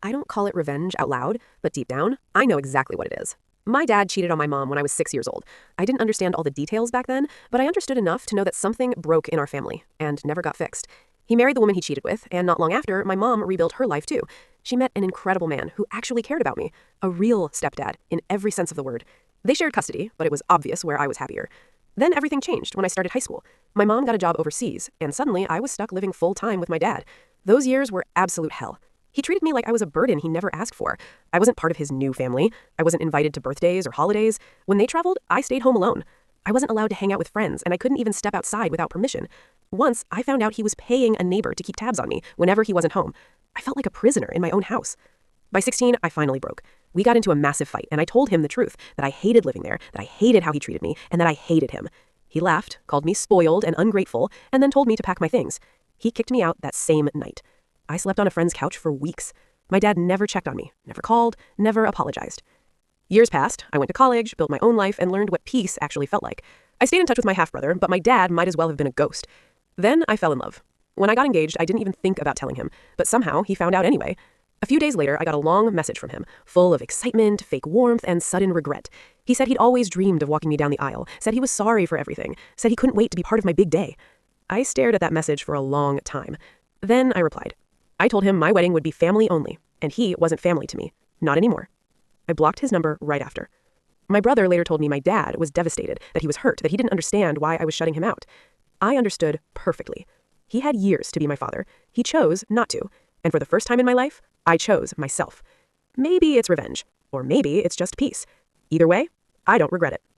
I don't call it revenge out loud, but deep down, I know exactly what it is. My dad cheated on my mom when I was 6 years old. I didn't understand all the details back then, but I understood enough to know that something broke in our family and never got fixed. He married the woman he cheated with, and not long after, my mom rebuilt her life too. She met an incredible man who actually cared about me, a real stepdad in every sense of the word. They shared custody, but it was obvious where I was happier. Then everything changed when I started high school. My mom got a job overseas, and suddenly I was stuck living full-time with my dad. Those years were absolute hell. He treated me like I was a burden he never asked for. I wasn't part of his new family. I wasn't invited to birthdays or holidays. When they traveled, I stayed home alone. I wasn't allowed to hang out with friends, and I couldn't even step outside without permission. Once, I found out he was paying a neighbor to keep tabs on me whenever he wasn't home. I felt like a prisoner in my own house. By 16, I finally broke. We got into a massive fight, and I told him the truth, that I hated living there, that I hated how he treated me, and that I hated him. He laughed, called me spoiled and ungrateful, and then told me to pack my things. He kicked me out that same night. I slept on a friend's couch for weeks. My dad never checked on me, never called, never apologized. Years passed, I went to college, built my own life, and learned what peace actually felt like. I stayed in touch with my half-brother, but my dad might as well have been a ghost. Then I fell in love. When I got engaged, I didn't even think about telling him, but somehow he found out anyway. A few days later, I got a long message from him, full of excitement, fake warmth, and sudden regret. He said he'd always dreamed of walking me down the aisle, said he was sorry for everything, said he couldn't wait to be part of my big day. I stared at that message for a long time. Then I replied. I told him my wedding would be family only, and he wasn't family to me. Not anymore. I blocked his number right after. My brother later told me my dad was devastated, that he was hurt, that he didn't understand why I was shutting him out. I understood perfectly. He had years to be my father. He chose not to. And for the first time in my life, I chose myself. Maybe it's revenge, or maybe it's just peace. Either way, I don't regret it.